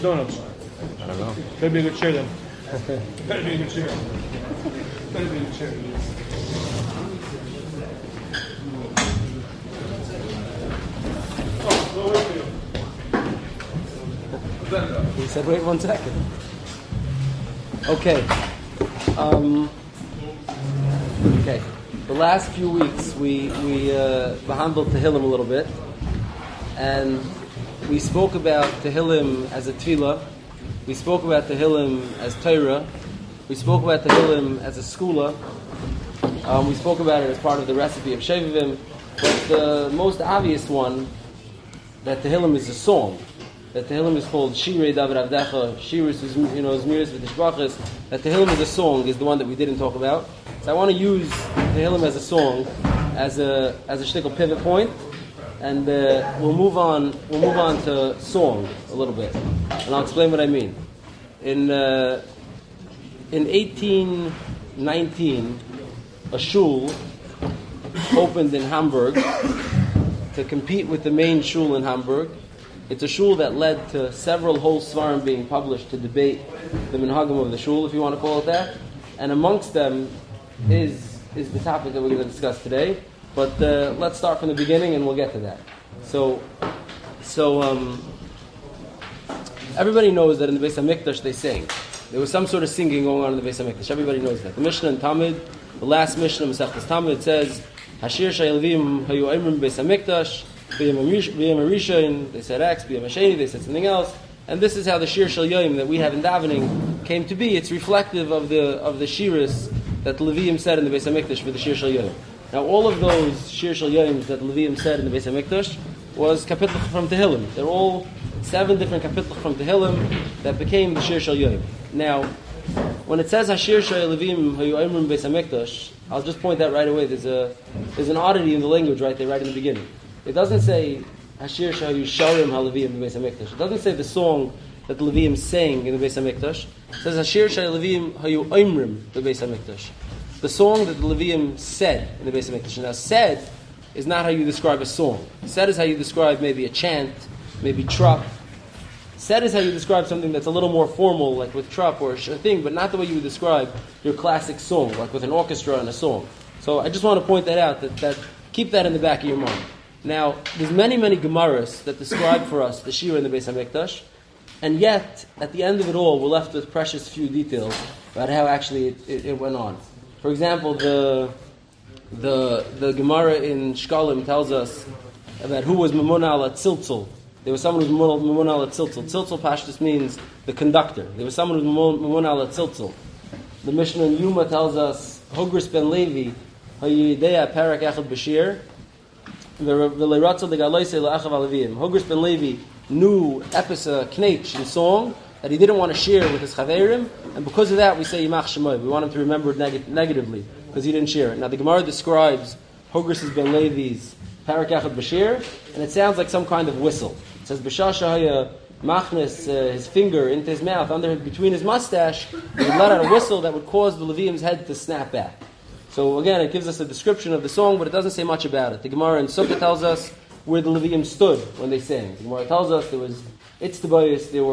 these donuts? I don't know. Better be a good chair then. Better be a good chair. Better be a good chair. Oh, we'll wait for you. He said, wait 1 second. Okay. Okay. The last few weeks we handled Thillim a little bit, and we spoke about Thillim as a tefillah. We spoke about Thillim as Torah. We spoke about Thillim as a skula. We spoke about it as part of the recipe of haliviim. But the most obvious one, that Thillim is a song. That Thillim is called Shirei David Avdecha, Shiras Zmiris V'Tishbachas. That Thillim is a song is the one that we didn't talk about. So I want to use Thillim as a song as a shtickle pivot point, and we'll move on to song a little bit, and I'll explain what I mean. In 1819, a shul opened in Hamburg to compete with the main shul in Hamburg. It's a shul that led to several whole svarim being published to debate the minhagim of the shul, if you want to call it that. And amongst them is the topic that we're going to discuss today. But let's start from the beginning, and we'll get to that. So everybody knows that in the Beis HaMikdash they sang. There was some sort of singing going on in the Beis HaMikdash. Everybody knows that. The Mishnah in Tamid, the last Mishnah in Masechtas Tamid, says, Hashir haliviim hayu oimrim Beis HaMikdash. They said X, B'yam Hasheni, they said something else, and this is how the Shir Shel Yoim that we have in davening came to be. It's reflective of the shiras that the Leviim said in the Beis HaMikdash for the Shir Shel Yoim. Now, all of those Shir Shel Yoim that the Leviim said in the Beis HaMikdash was kapitel from Thillim. They're all 7 different kapitel from Thillim that became the Shir Shel Yoim. Now, when it says Hashir Shel Leviim hayu oimrim Beis HaMikdash, I'll just point that right away. There's an oddity in the language right there, right in the beginning. It doesn't say Hashir Shayu Sharim haliviim in the Beis HaMikdash. It doesn't say the song that the Leviim sang in the Beis HaMikdash. It says Hashir Shayu Leviim hayu oimrim the Beis HaMikdash. The song that the Leviim said in the Beis HaMikdash. Now, said is not how you describe a song. Said is how you describe maybe a chant, maybe trup. Said is how you describe something that's a little more formal, like with trup or a thing, but not the way you would describe your classic song, like with an orchestra and a song. So I just want to point that out. That keep that in the back of your mind. Now, there's many Gemaras that describe for us the Shira in the Beis HaMikdash, and yet, at the end of it all, we're left with precious few details about how actually it went on. For example, the Gemara in Shkalim tells us about who was Mamuna ala Tziltzul. There was someone who was Mamuna ala Tziltzul. Tziltzul Pashtus means the conductor. There was someone who was Mamuna ala Tziltzul. The Mishnah in Yuma tells us, Hogris ben Levi, Hayidea Parak Echad Bashir, Hogris ben Levi knew Episa Knetch in song that he didn't want to share with his Chaverim, and because of that we say Yimach Shemoy. We want him to remember it negatively because he didn't share it. Now the Gemara describes Hogris ben Levi's Parak Echad Bashir, and it sounds like some kind of whistle. It says B'shasha haya machnes his finger into his mouth, between his mustache, he would let out a whistle that would cause the Leviim's head to snap back. So again, it gives us a description of the song, but it doesn't say much about it. The Gemara in Sukkah tells us where the Leviim stood when they sang. The Gemara tells us there was itztabayis, there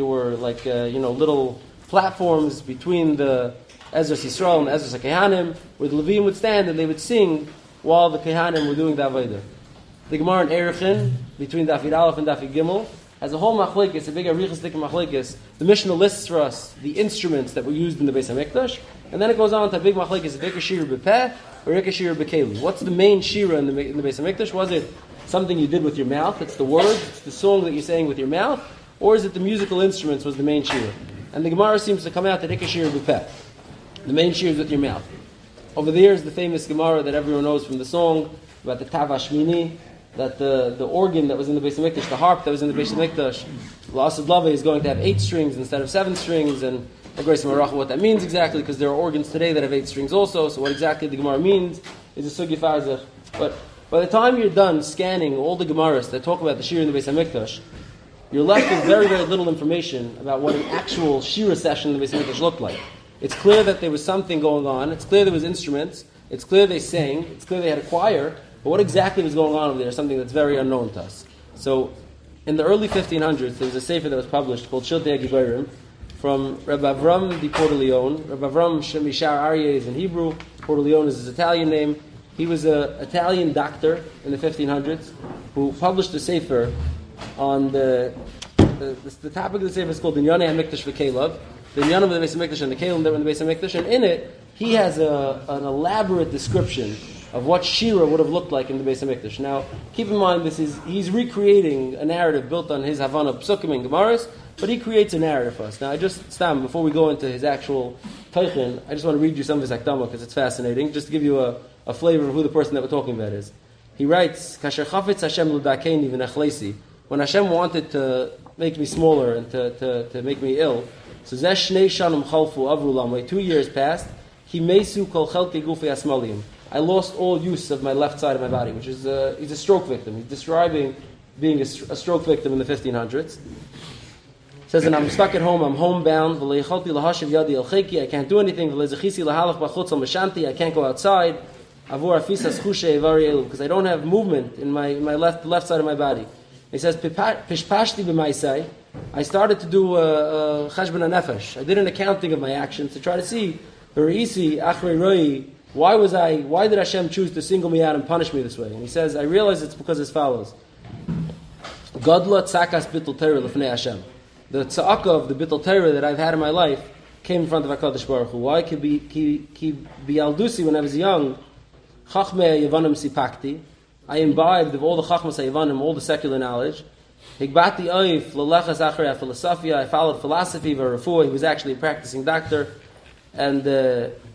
were like little platforms between the Ezras Yisrael and Ezras HaKehanim, where the Leviim would stand and they would sing while the Kehanim were doing the Avodah. The Gemara in Erechin, between Dafid Aleph and Dafid Gimel, has a whole machlekes, a big arichas machlekes. The Mishnah lists for us the instruments that were used in the Beis HaMikdash, and then it goes on to a big machlekes, a big shira b'peh or a shira b'keli. What's the main shira in the Beis HaMikdash? Was it something you did with your mouth? It's the words, it's the song that you're saying with your mouth, or is it the musical instruments was the main shira? And the Gemara seems to come out that a shira b'peh. The main shira is with your mouth. Over there is the famous Gemara that everyone knows from the song about the Tav Hashmini, that the organ that was in the Beis HaMikdash, the harp that was in the Beis HaMikdash, L'asad Lava is going to have 8 strings instead of 7 strings, and Grace Maracha, what that means exactly, because there are organs today that have 8 strings also, so what exactly the Gemara means is a sugi farzach. But by the time you're done scanning all the Gemaras that talk about the Shir in the Beis HaMikdash, you're left with very, very little information about what an actual Shira session in the Beis HaMikdash looked like. It's clear that there was something going on, it's clear there was instruments, it's clear they sang, it's clear they had a choir, but what exactly was going on over there is something that's very unknown to us. So in the early 1500s, there was a sefer that was published called Shiltei HaGiborim from Rabbi Avram di Portaleone. Rabbi Avram Shemishar Aryeh is in Hebrew. Portaleone is his Italian name. He was an Italian doctor in the 1500s who published a sefer on the topic of the sefer is called the Inyanei HaMikdash V'Kelev, the Inyanim of the Beis HaMikdash and the Kelim that were in the Beis HaMikdash, and in it he has an elaborate description of what Shira would have looked like in the Beis HaMikdash. Now, keep in mind, he's recreating a narrative built on his Havana Psukim and Gemaras, but he creates a narrative for us. Now, before we go into his actual Teichen, I just want to read you some of his Akdama because it's fascinating, just to give you a flavor of who the person that we're talking about is. He writes, Kasher Chafetz Hashem l'dakeini v'nechlesi, when Hashem wanted to make me smaller and to make me ill, so Zeh Shnei Shanum Chalfu Avru Lamei, 2 years passed, He Mesu Kol Chelkei Gufei Asmaliyim, I lost all use of my left side of my body, which is he's a stroke victim. He's describing being a stroke victim in the 1500s. He says, and I'm stuck at home, I'm homebound, I can't do anything, I can't go outside, because I don't have movement in my left side of my body. He says, I started to do cheshbon nefesh. I did an accounting of my actions to try to see, why did Hashem choose to single me out and punish me this way? And he says, I realize it's because as follows. Gadla tzakas bittul Torah lefnei Hashem. The tza'aka of the bittul Torah that I've had in my life came in front of HaKadosh Baruch Hu. Why? Ki bi'aldusi, when I was young, chachmei Yevanim sipakti, I imbibed of all the chachmas Yevanim, all the secular knowledge. Higbati oif lelechas achrei philosophia, I followed philosophy, v'refuah, he was actually a practicing doctor. And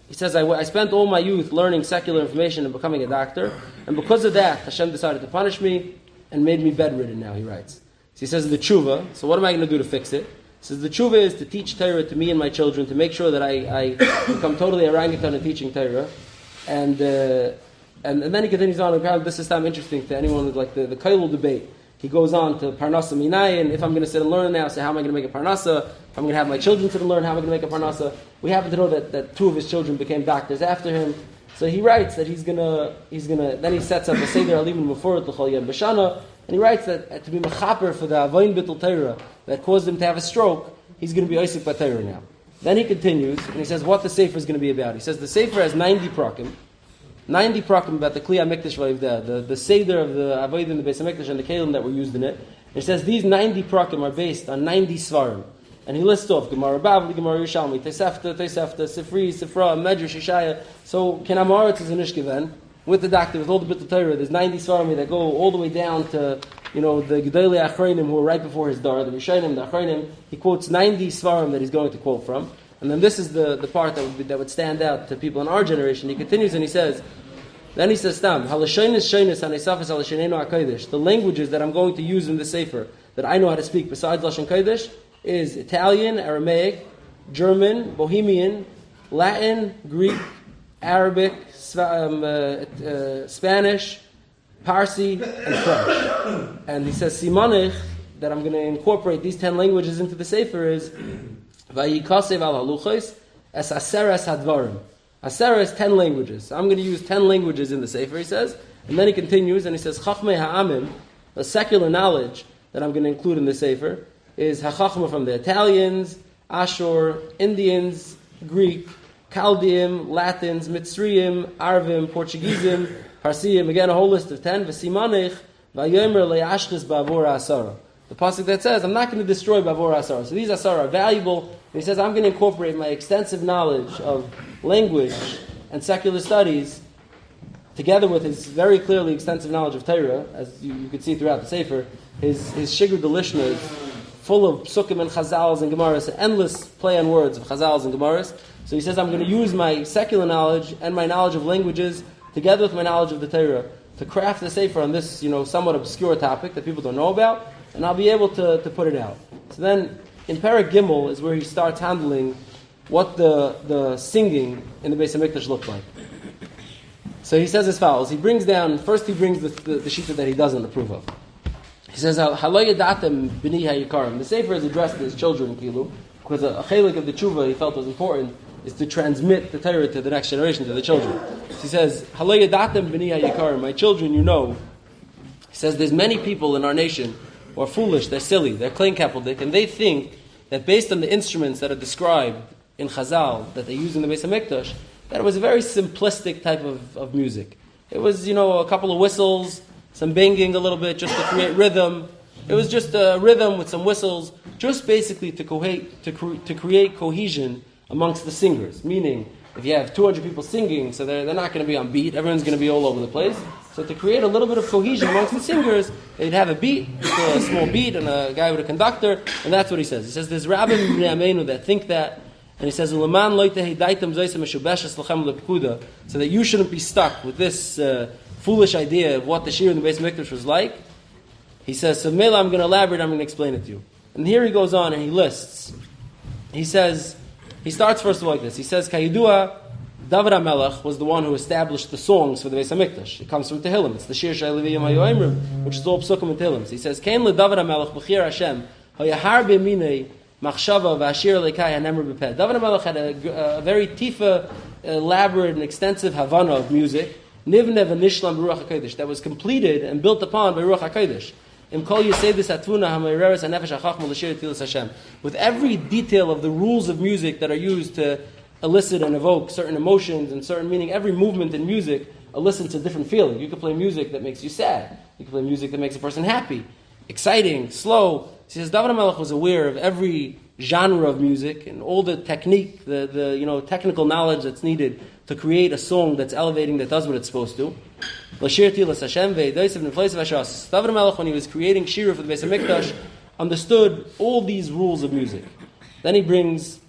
he says, I spent all my youth learning secular information and becoming a doctor, and because of that, Hashem decided to punish me and made me bedridden now, he writes. So he says the tshuva, so what am I going to do to fix it? He says the tshuva is to teach Torah to me and my children, to make sure that I become totally orangutan in teaching Torah. And then he continues on, and apparently this is time interesting to anyone with like the Kailul debate. He goes on to Parnasa Minayin, if I'm going to sit and learn now, so how am I going to make a Parnasa? If I'm going to have my children sit and learn, how am I going to make a Parnasa? We happen to know that two of his children became doctors after him. So he writes that he's gonna, then he sets up a Seder Haliviim Meforet L'chol Yom B'Shana, and he writes that to be mechaper for the Avoin Bittul Torah that caused him to have a stroke, he's going to be Osik B'Torah now. Then he continues, and he says what the Sefer is going to be about. He says the Sefer has 90 prakim about the Kli HaMikdash V'Avdah, the Seder of the Avodim, the Beis HaMikdash, and the Kelim that were used in it. And he says these 90 prakim are based on 90 Svarim. And he lists off Gemara Bavli, Gemara Yerushalmi, Tosefta, Sifri, Sifra, Medrash, Yeshaya. So Kenamaretz is an Ishkeven with the doctor, with all the Bittul Torah. There's 90 Svarim that go all the way down to, the Gedolei Achronim who were right before his Dar, the Rishonim, the Achronim. He quotes 90 Svarim that he's going to quote from. And then this is the part that would stand out to people in our generation. He continues and he says, Stam, the languages that I'm going to use in the Sefer, that I know how to speak besides Lashon Kodesh, is Italian, Aramaic, German, Bohemian, Latin, Greek, Arabic, Spanish, Parsi, and French. And he says, Simonich, that I'm going to incorporate these 10 languages into the Sefer is Vayikasev al haluchos es aseres hadvarim. Asera is 10 languages. So I'm going to use 10 languages in the Sefer, he says. And then he continues and he says, Chachmei ha'amim, the secular knowledge that I'm going to include in the Sefer, is hachachma from the Italians, Ashur, Indians, Greek, Chaldean, Latins, Mitzrayim, Arvim, Portugueseim, Parsiim, again a whole list of 10. V'simanich, v'yomer le'ashchis ba'avor ha'asara. The pasuk that says, I'm not going to destroy ba'avor ha'asara. So these asara are valuable. And he says, I'm going to incorporate my extensive knowledge of language and secular studies together with his very clearly extensive knowledge of Torah, as you could see throughout the Sefer. His Shigur Delishna is full of psukim and chazals and gemaras, an endless play on words of chazals and gemaras. So he says, I'm going to use my secular knowledge and my knowledge of languages together with my knowledge of the Torah to craft the Sefer on this, somewhat obscure topic that people don't know about, and I'll be able to put it out. So then, in Perek Gimel is where he starts handling what the singing in the Beis HaMikdash looked like. So he says as follows. First he brings the shita that he doesn't approve of. He says, Halay yadatem b'ni hayikarim. The Sefer is addressed to his children, because a chelik of the tshuva he felt was important is to transmit the Torah to the next generation, to the children. So he says, Halay yadatem b'ni hayikarim. My children, He says, there's many people in our nation or foolish, they're silly, they're kleinkappeldik, and they think that based on the instruments that are described in Chazal that they use in the Beis HaMikdash, that it was a very simplistic type of music. It was, a couple of whistles, some banging a little bit just to create rhythm. It was just a rhythm with some whistles, just basically to create cohesion amongst the singers. Meaning, if you have 200 people singing, so they're not going to be on beat, everyone's going to be all over the place. So to create a little bit of cohesion amongst the singers, they'd have a beat, just a small beat, and a guy with a conductor, and that's what he says. He says, there's rabbim b'nei that think that, and he says, so that you shouldn't be stuck with this foolish idea of what the Shir in the Beis HaMikdash was like. He says, so Mela, I'm going to elaborate, I'm going to explain it to you. And here he goes on and he lists. He says, he starts first of all like this. He says, Kayidua, David HaMelech was the one who established the songs for the Beis HaMikdash. It comes from Thillim. It's the Shir haliviim hayoimrim, which is all psukim and Thillim. So he says, Kain le David HaMelech b'chir Hashem, hayahar b'minei machshava v'ashir lekai hanemr b'peh. David HaMelech had a very tifa, elaborate and extensive havana of music, nivne v'nishlam b'ruach HaKodesh, that was completed and built upon by Ruach HaKodesh. With every detail of the rules of music that are used to elicit and evoke certain emotions and certain meaning, every movement in music elicits a different feeling. You could play music that makes you sad. You could play music that makes a person happy, exciting, slow. He says David HaMelech was aware of every genre of music and all the technique, the technical knowledge that's needed to create a song that's elevating, that does what it's supposed to. David HaMelech, when he was creating Shira for the Beis HaMikdash, understood all these rules of music. Then he brings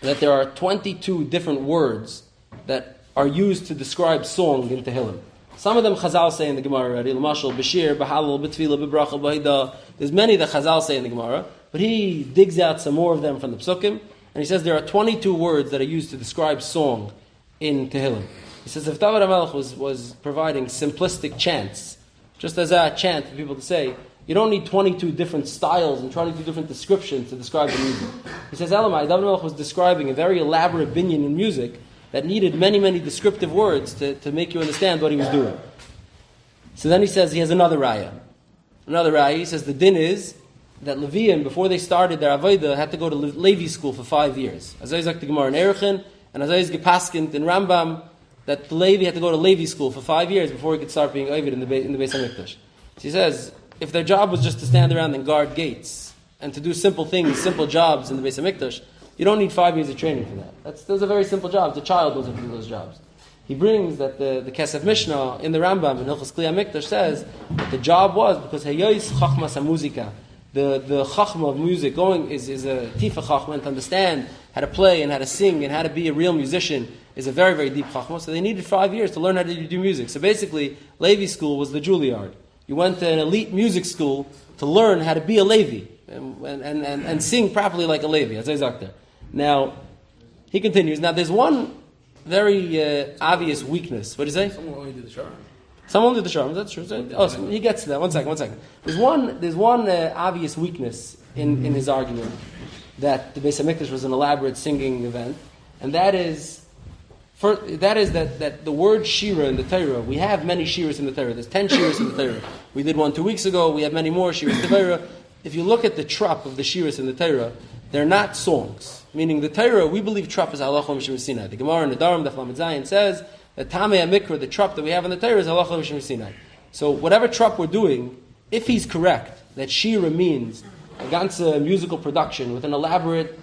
that there are 22 different words that are used to describe song in Thillim. Some of them Chazal say in the Gemara already, L'mashal, B'shir, B'halal, B'tfila, B'bracha, B'hida. There's many that Chazal say in the Gemara, but he digs out some more of them from the Psukim, and he says there are 22 words that are used to describe song in Thillim. He says if David HaMelech was providing simplistic chants, just as a chant for people to say, you don't need 22 different styles and 22 different descriptions to describe the music. He says, Elamai, David HaMelech was describing a very elaborate binyan in music that needed many, many descriptive words to make you understand what he was doing. So then he says he has another raya. He says the din is that Leviim, before they started their Avodah, had to go to Levi school for 5 years. As I the Gemara in Erechin, and as I Gepaskint in Rambam, that Levi had to go to Levi school for 5 years before he could start being Ovid in the Beis HaMikdash. So he says, if their job was just to stand around and guard gates, and to do simple things, simple jobs in the Beis HaMikdash, you don't need 5 years of training for that. Those are very simple jobs. The child doesn't do those jobs. He brings that the Kesef Mishnah in the Rambam in Hilchos Kli HaMikdash says that the job was because Hayois Chachmas HaMuzika, the Chachma of music is a Tifa Chachma, and to understand how to play and how to sing and how to be a real musician is a very, very deep Chachma. So they needed 5 years to learn how to do music. So basically, Levi school was the Juilliard. You went to an elite music school to learn how to be a Levi and sing properly like a Levi, as I sagt there. Now, he continues. Now, there's one very obvious weakness. What do you say? Someone only did the charm. Someone did the charm. That's true. Oh, so he gets to that. One second. There's one obvious weakness in his argument that the Beis HaMikdash was an elaborate singing event, and that is that the word Shira in the Torah, we have many Shiras in the Torah. There's 10 Shiras in the Torah. We did one 2 weeks ago. We have many more Shiras in the Torah. If you look at the trup of the Shiras in the Torah, they're not songs. Meaning the Torah, we believe trup is Halacha Mishim Sinai. The Gemara in the Darim, the Lamed Zayin says that Tamei HaMikra, the trup that we have in the Torah, is Halacha Mishim Sinai. So whatever trup we're doing, if he's correct that Shira means a ganze musical production with an elaborate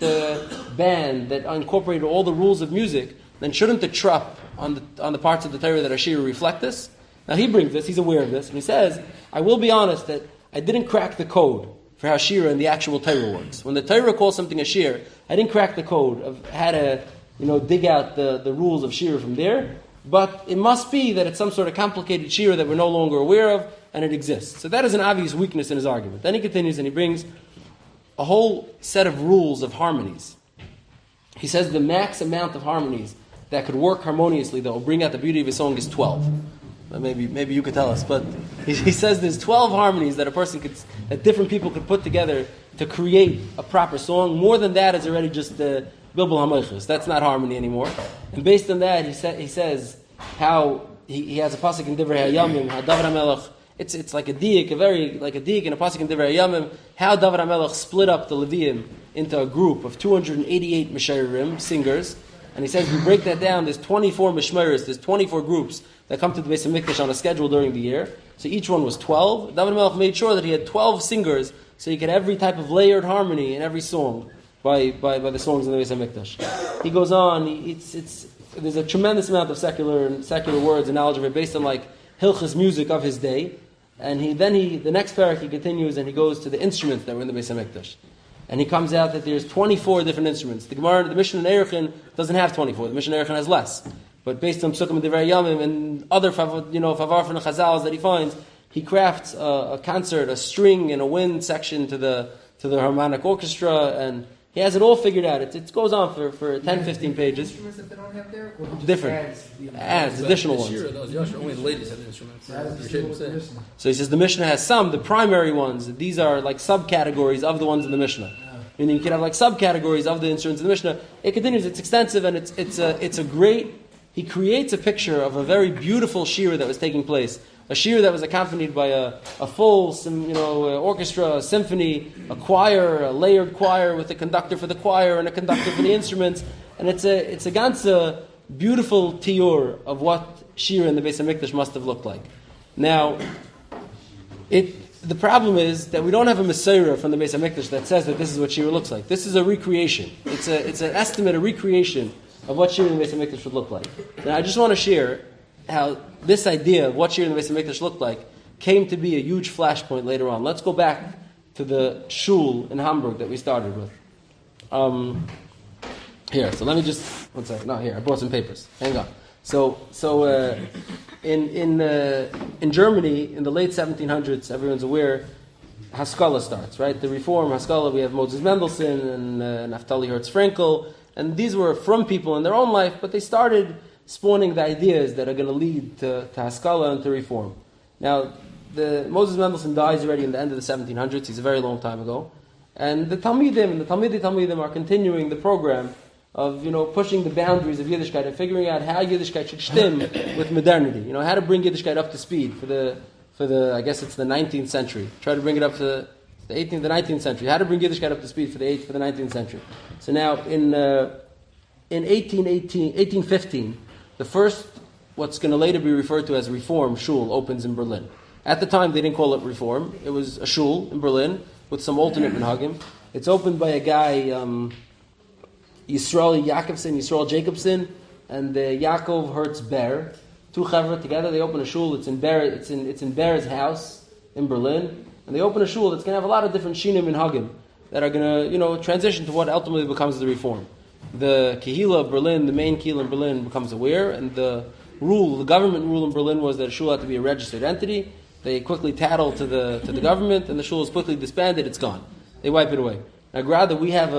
band that incorporated all the rules of music, then shouldn't the trup on the parts of the Torah that are Shira reflect this? Now he brings this, he's aware of this, and he says, I will be honest that I didn't crack the code for how Shira and the actual Torah works. When the Torah calls something a Shir, I didn't crack the code of how to dig out the rules of Shira from there, but it must be that it's some sort of complicated Shira that we're no longer aware of, and it exists. So that is an obvious weakness in his argument. Then he continues and he brings a whole set of rules of harmonies. He says the max amount of harmonies that could work harmoniously, that will bring out the beauty of his song, is 12. Maybe you could tell us, but he says there's 12 harmonies that different people could put together to create a proper song. More than that is already just the Bilbul HaMoichus. That's not harmony anymore. And based on that, he says how he has a pasuk in Divrei HaYamim, how David HaMelech it's like a diik, like a diik in a pasuk in Divrei Yamim, how David HaMelech split up the haliviim into a group of 288 Mishmerim, singers, and he says, we break that down, there's 24 Mishmeris, there's 24 groups that come to the Beis HaMikdash on a schedule during the year, so each one was 12. David HaMelech made sure that he had 12 singers, so you get every type of layered harmony in every song by the songs in the Beis HaMikdash. He goes on, there's a tremendous amount of secular words and knowledge of it based on like Hilchas music of his day, and the next parak he continues and he goes to the instruments that were in the Beis HaMikdash. And he comes out that there's 24 different instruments. The Gemara, the Mishnah in Erechin doesn't have 24. The Mishnah in Erechin has less. But based on Psukim and Divrei Yamim and other Favar from the Chazals that he finds, he crafts a concert, a string and a wind section to the harmonic orchestra, and he has it all figured out. It goes on for 10, 15 pages. Instruments that they don't have there? Or Different. Adds additional ones. Only the ladies have the instruments. So he says the Mishnah has some, the primary ones. These are like subcategories of the ones in the Mishnah. Meaning you can have like subcategories of the instruments in the Mishnah. It continues, it's extensive, and it's a great, he creates a picture of a very beautiful shira that was taking place. A shir that was accompanied by a full, orchestra, a symphony, a choir, a layered choir with a conductor for the choir and a conductor for the instruments, and it's a ganze beautiful tiur of what shir in the Beis HaMikdash must have looked like. Now, the problem is that we don't have a Mesorah from the Beis HaMikdash that says that this is what shir looks like. This is a recreation. It's an estimate, a recreation of what shir in the Beis HaMikdash would look like. Now, I just want to share how this idea of what Shir in the Beis HaMikdash looked like came to be a huge flashpoint later on. Let's go back to the shul in Hamburg that we started with. Here, so let me just, one second. No, here, I brought some papers. Hang on. So in Germany, in the late 1700s, everyone's aware, Haskalah starts, right? The Reform, Haskalah, we have Moses Mendelssohn and Naftali Hertz Frankel, and these were from people in their own life, but they started spawning the ideas that are going to lead to Haskalah and to Reform. Now, Moses Mendelssohn dies already in the end of the 1700s. He's a very long time ago. And the Talmidim and the Talmidim are continuing the program of, pushing the boundaries of Yiddishkeit and figuring out how Yiddishkeit should stem with modernity. How to bring Yiddishkeit up to speed for the I guess it's the 19th century. Try to bring it up to the 18th, the 19th century. How to bring Yiddishkeit up to speed for the 19th century. So now, in 1815, the first, what's going to later be referred to as Reform shul, opens in Berlin. At the time, they didn't call it Reform. It was a shul in Berlin with some alternate minhagim. It's opened by a guy, Yisrael Jacobson, and Yaakov Hertz Ber. Two chavra together. They open a shul. It's in Ber's house in Berlin, and they open a shul that's going to have a lot of different shinim minhagim that are going to, transition to what ultimately becomes the Reform. The Kehila of Berlin, the main Kehila in Berlin, becomes aware, and the government rule in Berlin was that a shul had to be a registered entity. They quickly tattle to the government, and the shul is quickly disbanded. It's gone. They wipe it away. Now, Grada, we have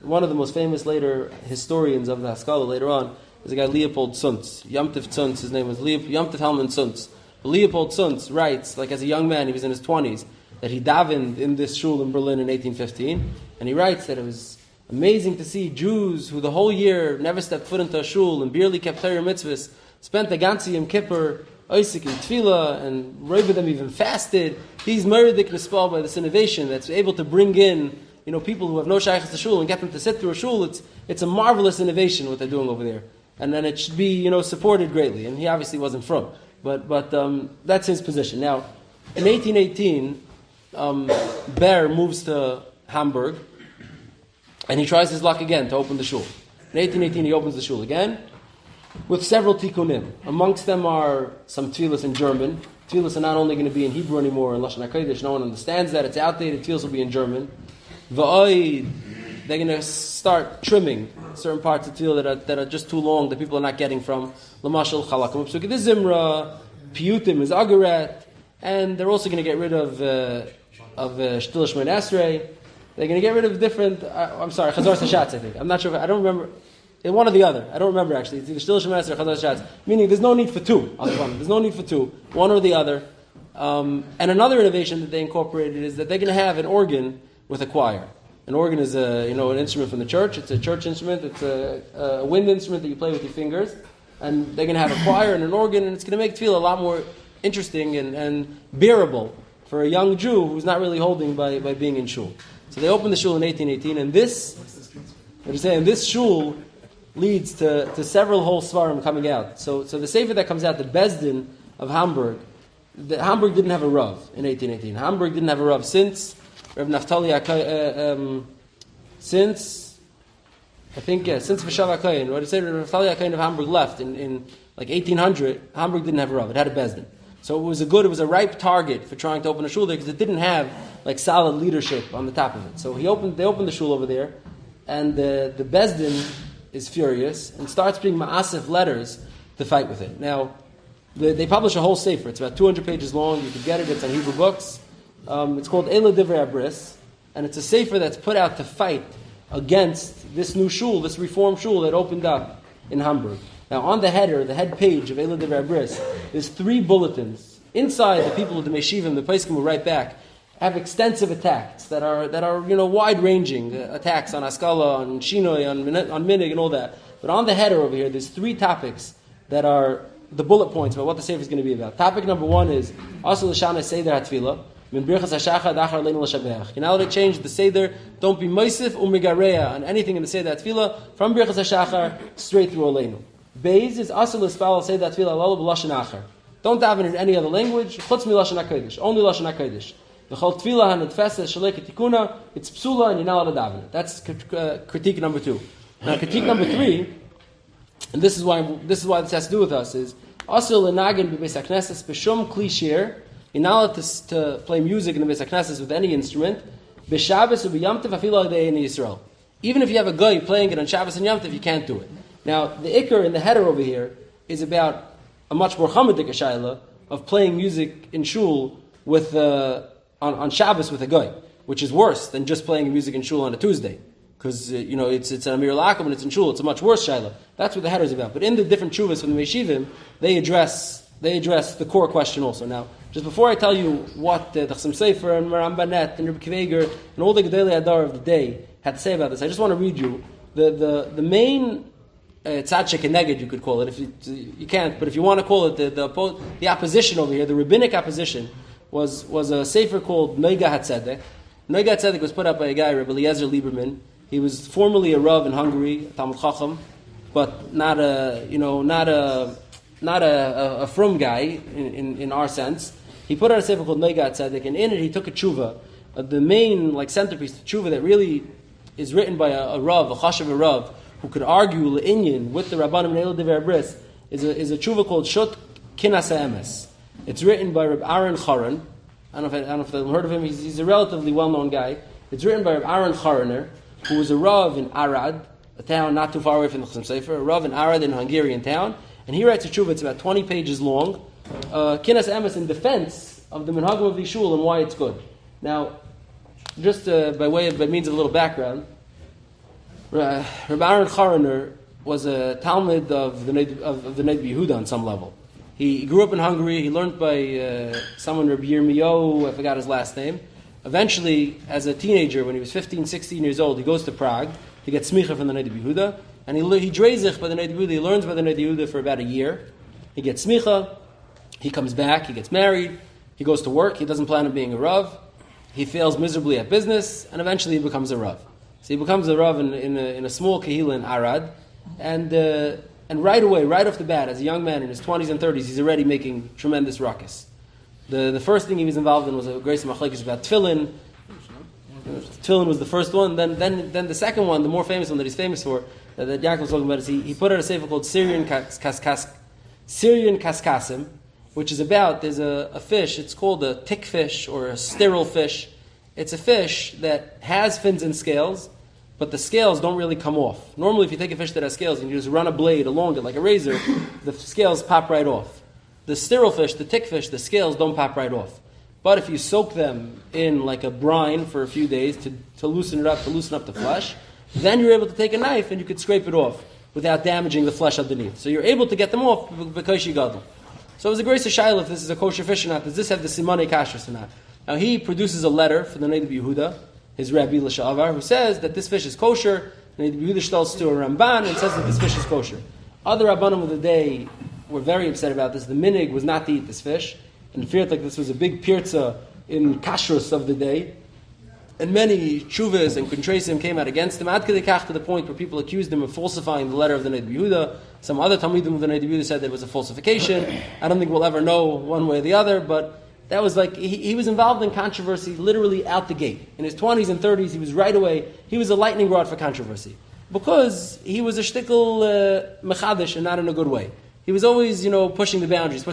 one of the most famous later historians of the Haskalah later on is a guy Leopold Zunz. Yomtiv Zunz, his name was Yomtiv Helman Zunz. But Leopold Zunz writes, as a young man, he was in his 20s, that he davened in this shul in Berlin in 1815, and he writes that it was amazing to see Jews who the whole year never stepped foot into a shul and barely kept Torah mitzvahs, spent the ganze Yom Kippur, Oisik and Tefillah, and Roiv them even fasted. He's meridik nispal by this innovation that's able to bring in, people who have no shaykhs to shul and get them to sit through a shul. It's a marvelous innovation what they're doing over there, and then it should be supported greatly. And he obviously wasn't from, but that's his position. Now, in 1818, Ber moves to Hamburg. And he tries his luck again to open the shul. In 1818, he opens the shul again with several tikkunim. Amongst them are some tefillas in German. Tefillas are not only going to be in Hebrew anymore, in Lashon HaKodesh. No one understands that. It's outdated. Tefillas will be in German. They're going to start trimming certain parts of tefillah that are just too long, that people are not getting from Lamashal Chalakim Psukei the Zimra, Piyutim is Agaret, and they're also going to get rid of Shtil Shemon Esrei. They're going to get rid of different, Chazar Sashatz, I think. I'm not sure, I don't remember. One or the other. I don't remember actually. It's either Shtil Shemes or Chazar Sashatz. Meaning there's no need for two. There's no need for two. One or the other. And another innovation that they incorporated is that they're going to have an organ with a choir. An organ is an instrument from the church. It's a church instrument. It's a wind instrument that you play with your fingers. And they're going to have a choir and an organ, and it's going to make tefillah a lot more interesting and bearable for a young Jew who's not really holding by being in shul. So they opened the shul in 1818, and this shul leads to several whole svarim coming out. So the sefer that comes out, the Bezdin of Hamburg, Hamburg didn't have a Rav in 1818. Hamburg didn't have a Rav since Rav Naftali since Vashav HaKohen. What I say, Rav Naftali HaKohen of Hamburg left in like 1800. Hamburg didn't have a Rav. It had a Bezdin. So it was a ripe target for trying to open a shul there because it didn't have like solid leadership on the top of it. So they opened the shul over there, and the Bezdin is furious and starts being ma'asif letters to fight with it. Now, they publish a whole sefer. It's about 200 pages long. You can get it. It's on Hebrew books. It's called Eila Divrei Abris, and it's a sefer that's put out to fight against this new shul, this Reform shul that opened up in Hamburg. Now, on the header, the head page of Eila Divrei Abris, there's 3 bulletins. Inside, the people of the Meshivim, the Paiskim will write back, have extensive attacks that are wide-ranging attacks on Askala, on Shinoi, on Minig, and all that. But on the header over here, there's 3 topics that are the bullet points about what the sefer is going to be about. Topic number 1 is Asal Shana Seder HaTfilah. Min Birchas HaShachar Dachar Leinu L'Shabeach. Now they change the Seder. Don't be Moisif Umigareya on anything in the Seder HaTfilah from Birchas HaShachar straight through Aleinu. Beis is Asal L'Spal Seder HaTfilah Lalo B'Lashon Achar. Don't daven in any other language. Chutz Mi Lashon HaKodesh. Only Lashon HaKodesh. V'chol Tfilah HaNedfeses Shalei Ketikuna. It's Psula and you're not allowed to daven it. That's critique number 2. Now critique number 3, and this is why this has to do with us, is Asal L'Nagin B'Beis HaKnesses B'Shum Kli Shir. You're not allowed to play music in the Beis HaKnesses with any instrument. B'Shabbos u'B'Yom Tov afilu al in Yisrael. Even if you have a guy playing it on Shabbos and Yom Tov, you can't do it. Now, the Iker in the header over here is about a much more Chamadik shaila of playing music in shul with on Shabbos with a guy, which is worse than just playing music in shul on a Tuesday, because it's an Amir Lakum and it's in shul. It's a much worse shaila. That's what the header is about. But in the different shuvas from the Meshivim, they address the core question also. Now, just before I tell you what the Chassam Sefer and Rambanet and Rebbe Kveger and all the Gedolei Adar of the day had to say about this, I just want to read you the main tzaddik keneged, you could call it. If you can't, but if you want to call it the opposition over here, the rabbinic opposition was a sefer called Noiga HaTzedek. Noiga HaTzedek was put up by a guy, Rebbe Eliezer Lieberman. He was formerly a rav in Hungary, a Talmud Chacham, but not a frum guy in our sense. He put out a sefer called Noiga HaTzedek, and in it he took a tshuva. The main centerpiece, the tshuva that really is written by a rav, a chashav rav, who could argue le'inyan with the Rabbanim and Eila Divrei Abris, is a tshuva called Shut Kinas HaEmes. It's written by Reb Aaron Charan. I don't know if you've heard of him. He's a relatively well-known guy. It's written by Reb Aaron Charaner, who was a rav in Arad, a town not too far away from the Chassam Sefer, a rav in Arad, in a Hungarian town, and he writes a tshuva. It's about 20 pages long. Kinas HaEmes in defense of the minhagim of the shul and why it's good. Now, just by means of a little background, Rabbi Aaron Charaner was a Talmud of the Ned Yehuda on some level. He grew up in Hungary. He learned by someone, Rabbi Yirmiyahu, I forgot his last name. Eventually, as a teenager, when he was 15, 16 years old, he goes to Prague to get smicha from the Ned Yehuda, and he dreizich by the Ned Yehuda. He learns by the Ned Yehuda for about a year. He gets smicha. He comes back. He gets married. He goes to work. He doesn't plan on being a rav. He fails miserably at business, and eventually he becomes a rav. So he becomes a rav in a small kahila in Arad, and right away, right off the bat, as a young man in his 20s and 30s, he's already making tremendous ruckus. The first thing he was involved in was a great machlekes about Thillim. Thillim was the first one. Then the second one, the more famous one that he's famous for, that Yaakov was talking about, is he put out a sefer called Syrian Kaskasim, which is about, there's a fish, it's called a tick fish or a sterile fish. It's a fish that has fins and scales, but the scales don't really come off. Normally, if you take a fish that has scales and you just run a blade along it like a razor, the scales pop right off. The sterile fish, the tick fish, the scales don't pop right off. But if you soak them in like a brine for a few days to loosen it up, to loosen up the flesh, then you're able to take a knife and you could scrape it off without damaging the flesh underneath. So you're able to get them off because you got them. So it was a grace of shaila if this is a kosher fish or not. Does this have the simane kashrus or not? Now he produces a letter for the Neiv Yehuda, his Rabbi L'Sha'avar, who says that this fish is kosher. Neiv Yehuda tells to a Ramban and says that this fish is kosher. Other Rabbanim of the day were very upset about this. The minig was not to eat this fish. and it feared like this was a big pirza in kashrus of the day. And many chuvas and kuntresim came out against him, ad kedei kach, to the point where people accused him of falsifying the letter of the Neder Yehuda. Some other Talmidim of the Neder Yehuda said that it was a falsification. I don't think we'll ever know one way or the other, but that was like, he was involved in controversy literally out the gate. In his 20s and 30s, he was right away, he was a lightning rod for controversy. Because he was a shtickle mechadish and not in a good way. He was always, pushing the boundaries.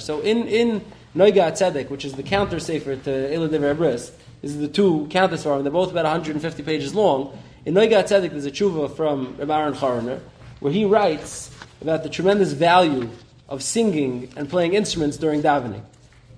So in Noiga Tzedek, which is the counter sefer to Eila Dever Bris, this is the two counters for him. They're both about 150 pages long. In Noiga Tzedek, there's a tshuva from Reb Aaron Choroner, where he writes about the tremendous value of singing and playing instruments during davening.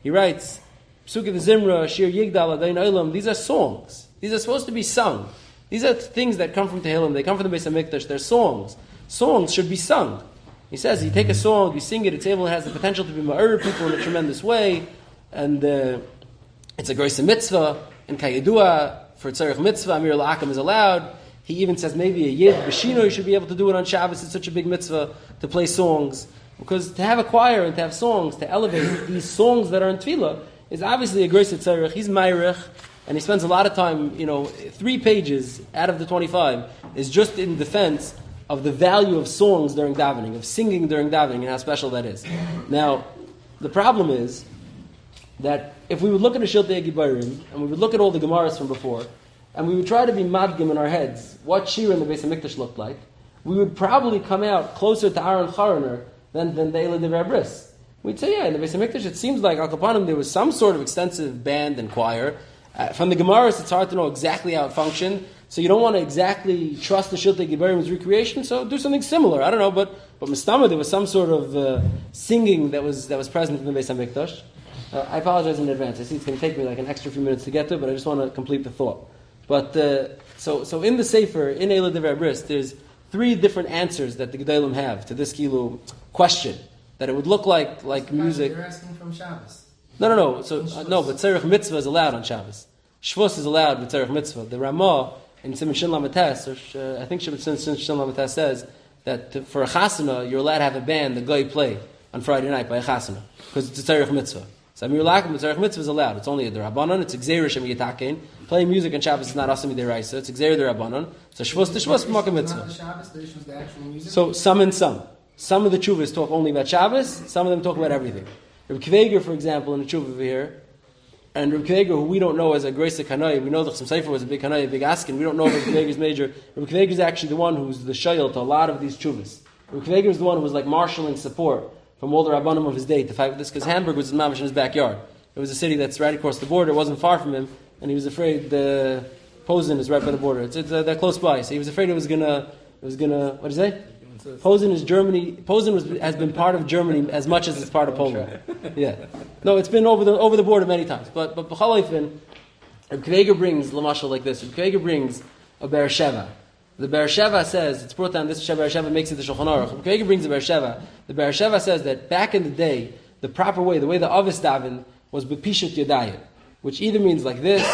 He writes, Psuki v'Zimra, Shir Yigdal, Adain Olam, these are songs. These are supposed to be sung. These are things that come from Thillim. They come from the Beis HaMikdash. They're songs. Songs should be sung. He says, you take a song, you sing it, it has the potential to be ma'ir people in a tremendous way, and it's a great mitzvah, and kayedua, for tzarech mitzvah, Amir La'akam is allowed. He even says maybe a yid, b'shino, you should be able to do it on Shabbos. It's such a big mitzvah to play songs. Because to have a choir and to have songs, to elevate these songs that are in tefillah, is obviously a great tzarech. He's ma'irich, and he spends a lot of time, 3 pages out of the 25 is just in defense of the value of songs during davening, of singing during davening, and how special that is. Now, the problem is that if we would look at a Shiltei Gibarim, and we would look at all the Gemaras from before, and we would try to be madgim in our heads what Shir in the Beis HaMikdash looked like, we would probably come out closer to Aaron Choroner than the Eila Dever Bris. We'd say, in the Beis HaMikdash it seems like Al Kapanim there was some sort of extensive band and choir. From the Gemaras it's hard to know exactly how it functioned, so you don't want to exactly trust the Shiltei Gibarim's recreation, so do something similar. I don't know, but Mistama, there was some sort of singing that was present in the Beis HaMikdash. I apologize in advance. I see it's going to take me like an extra few minutes to get to it, but I just want to complete the thought. But so in the Sefer, in Eila Dever Bris, there's 3 different answers that the Gedolim have to this kilu question, that it would look like music. You're asking from Shabbos. No. So no, but tzarech mitzvah is allowed on Shabbos. Shvus is allowed with tzarech mitzvah. The Ramah in Siman Shin Lamates, I think Siman Shin Lamates says that for a chasana you're allowed to have a band the guy play on Friday night by a chasana because it's a tzarech mitzvah. So Amir Lakim, the tzarech mitzvah is allowed. It's only a derabanan. It's exeir shem yitakein. Playing music on Shabbos is not asami deraisa. It's exeir derabanan. So shvus to shvus b'makom mitzvah. Not the Shabbos, the issue is the actual music. So some and some. Some of the tshuvas talk only about Shabbos. Some of them talk about everything. Reb Kveger, for example, in the tshuva over here, and Reb Kveger, who we don't know as a Greisa Kanai, we know that Chasam Sofer was a big Kanai, a big Askin. We don't know if Reb Kveger's major. Reb Kveger is actually the one who's the shayel to a lot of these tshuvas. Reb Kveger is the one who was like marshalling support from all the Rabbanim of his day to fight with this, because Hamburg was mamish in his backyard. It was a city that's right across the border. It wasn't far from him, and he was afraid Posen is right by the border. It's they're close by, so he was afraid it was gonna. What did you say? Posen is Germany. Posen has been part of Germany as much as it's part of Poland. Yeah, no, it's been over the border many times. But b'chalaifin, Reb Kveger brings lamashal like this. Reb Kveger brings a Be'er Sheva. The Be'er Sheva says it's brought down. This Be'er Sheva makes it the Shulchan Aruch. Reb Kveger brings the Be'er Sheva. The Be'er Sheva says that back in the day, the proper way, the way the Avis davened, was b'pishat yadayim, which either means like this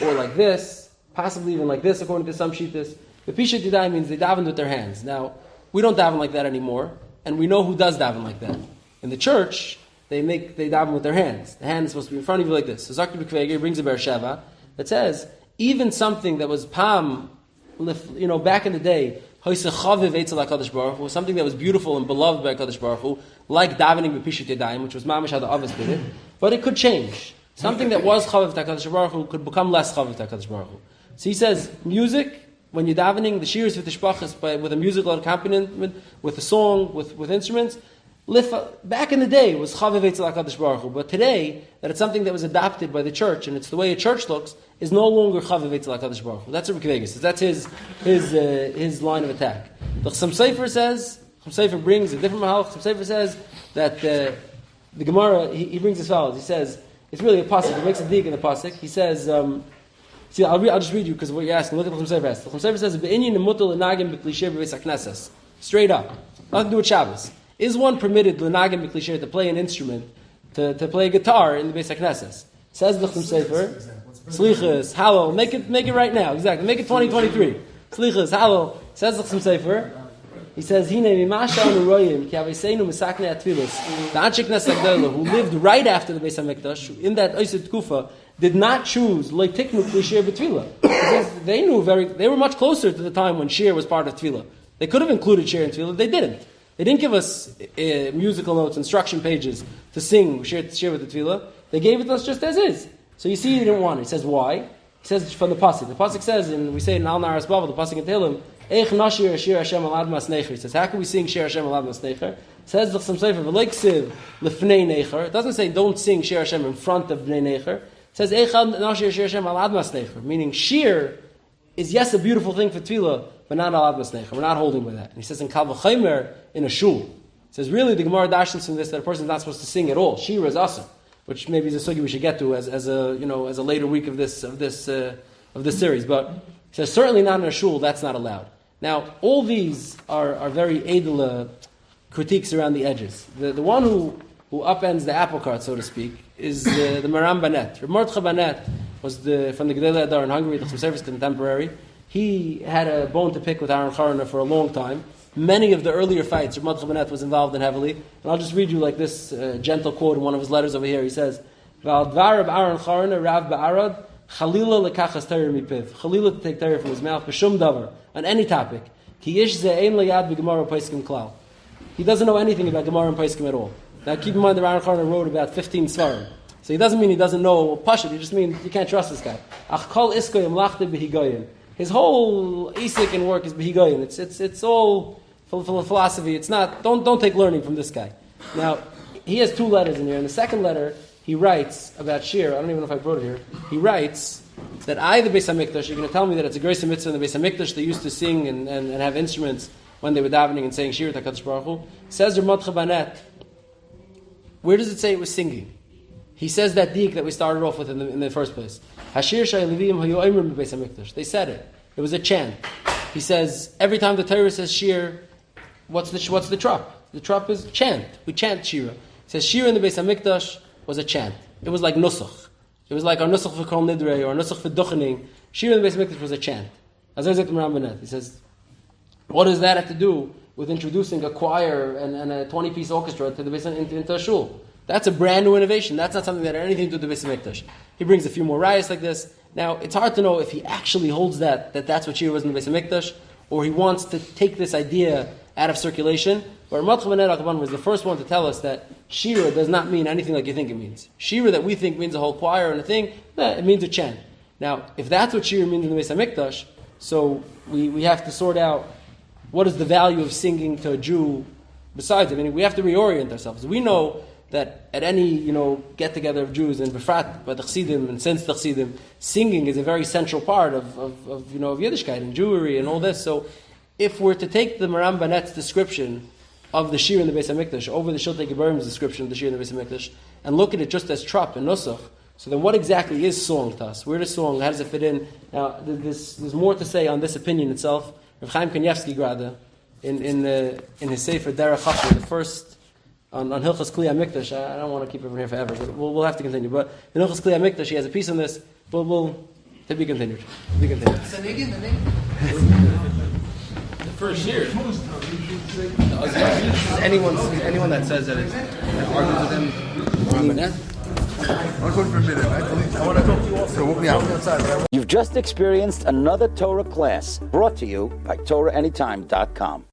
or like this, possibly even like this, according to some shittas. B'pishat yadayim means they davened with their hands. Now, we don't daven like that anymore, and we know who does daven like that. In the church, they daven with their hands. The hand is supposed to be in front of you like this. So Zakir B'Kveger brings a Be'er Sheva that says, even something that was Pam, back in the day, was something that was beautiful and beloved by HaKadosh Baruch Hu, like davening b'pishat yadayim, which was mamish how the Avos did it, but it could change. Something that was chaviv to HaKadosh Baruch Hu could become less chaviv to HaKadosh Baruch Hu. So he says, music, when you're davening, the shirs with the shpachas, with a musical accompaniment, with a song, with instruments, back in the day it was chaviv etzel HaKadosh Baruch Hu, but today, that it's something that was adopted by the church, and it's the way a church looks, is no longer chaviv etzel HaKadosh Baruch Hu. That's what Reb Kveger says. That's his line of attack. The Chasam Sofer says, Chasam Sofer brings a different mahal. Chasam Sofer says that the Gemara, he brings as follows. He says, it's really a pasuk. He makes a dig in the pasuk. He says, see, I'll just read you because of what you're asking. Look at the Chasam Sofer. The Chasam Sofer says, "Be'inyin mutal lenagim b'klisher b'beis haknesses." Straight up, nothing to do with Shabbos. Is one permitted lenagim b'klisher to play an instrument, to play a guitar in the beis haknesses? Says the Chasam Sofer, Slichas, Hallel, make it right now. Exactly, make it 2023. Slichas, Hallel. Says the Chasam Sofer. He says, "Hine mimasha anuroyim ki aveseinu misakne atfilos." The Anshe Knesset Agdola, who lived right after the Beis Hamikdash, in that Osid Kufa, did not choose loitiknu kli shir b'tfilah. Because they were much closer to the time when shir was part of tefillah. They could have included shir in tefillah. They didn't. They didn't give us musical notes, instruction pages to sing shir with the tefillah. They gave it to us just as is. So you see, he didn't want it. He says, why? He says from the pasuk. The pasuk says, and we say in Al Naras Bavel, the pasuk in Thillim, Eich nashir shir Hashem al admas necher. He says, how can we sing shir Hashem al admas necher? It says the Sefer v'leiksiv lefnei necher. It doesn't say don't sing shir Hashem in front of bnei necher. It says Eich nashir shir Hashem al admas necher, meaning shir is yes a beautiful thing for tefillah, but not al admas necher. We're not holding with that. And he says in Kal v'chaymer in a shul. It says really the Gemara dashes from this that a person is not supposed to sing at all. Shir is asur, which maybe is a sugi we should get to as a later week of this series. But he says certainly not in a shul. That's not allowed. Now, all these are very edel critiques around the edges. The one who upends the apple cart, so to speak, is the Maram Banet. Mordechai Banet was from the Gedolei Hadar in Hungary, the Chasser's contemporary. He had a bone to pick with Aaron Charner for a long time. Many of the earlier fights, Mordechai Banet was involved in heavily. And I'll just read you like this gentle quote in one of his letters over here. He says, "V'al dvar of Aaron Charner, Rav Ba'arad, Chalila lekachas Torah mipiv. Chalila to take Torah from his mouth, b'shum davar, on any topic. Ki ish ze ein leyad b'gemara paiskim klal." He doesn't know anything about Gemara and paiskim at all. Now keep in mind that Aaron Charner wrote about 15 svarim. So he doesn't mean he doesn't know Pashut, he just means you can't trust this guy. Ach kol iskoyim lachta b'higoyim. His whole isik and work is b'higoyim. It's all philosophy. It's not, don't take learning from this guy. Now, he has two letters in here. In the second letter, he writes about shir. I don't even know if I brought it here. He writes that the Beis Hamikdash, you're going to tell me that it's a great mitzvah in the Beis Hamikdash. They used to sing and have instruments when they were davening and saying shir with HaKadosh Baruch Hu. Says the Mordechai Banet, where does it say it was singing? He says that dik that we started off with in the first place. Hashir haliviim hayu oimrim b'Beis Hamikdash. They said it. It was a chant. He says every time the Torah says shir, what's the trop? The trop is chant. We chant shira. He says shir in the Beis Hamikdash was a chant. It was like nusach. It was like our nusach for kol nidrei or nusach for duchening. Shir in the Beis Hamikdash was a chant. As I said to Maram Banet, he says, what does that have to do with introducing a choir and a 20-piece orchestra to the Beis into a shul? That's a brand new innovation. That's not something that had anything to do with the Beis Hamikdash. He brings a few more rayas like this. Now, it's hard to know if he actually holds that's what shir was in the Beis Hamikdash, or he wants to take this idea out of circulation. But Mordechai Banet was the first one to tell us that shira does not mean anything like you think it means. Shira that we think means a whole choir and a thing, it means a chant. Now, if that's what shira means in the Beis Hamikdash, so we have to sort out what is the value of singing to a Jew besides. I mean, we have to reorient ourselves. We know that at any get-together of Jews, and befrat by the Chassidim and since the Chassidim, singing is a very central part of Yiddishkeit and Jewry and all this. So if we're to take the Maram Banet's description of the shir in the Beis Hamikdash over the Shiltei Gebarim's description of the shir in the Beis Hamikdash and look at it just as trop and nusach, so then what exactly is song to us? Where does song? How does it fit in? Now, there's more to say on this opinion itself. Rav Chaim Kanievsky Grada in his Sefer Derech Chachma, the first on Hilchos Kli HaMikdash. I don't want to keep everyone here forever, but we'll have to continue. But in Hilchos Kli HaMikdash, he has a piece on this. But to be continued. The first year. Anyone that says that argues with him. I want to talk for a minute. I want to talk to you also. Walk me out. You've just experienced another Torah class brought to you by TorahAnytime.com.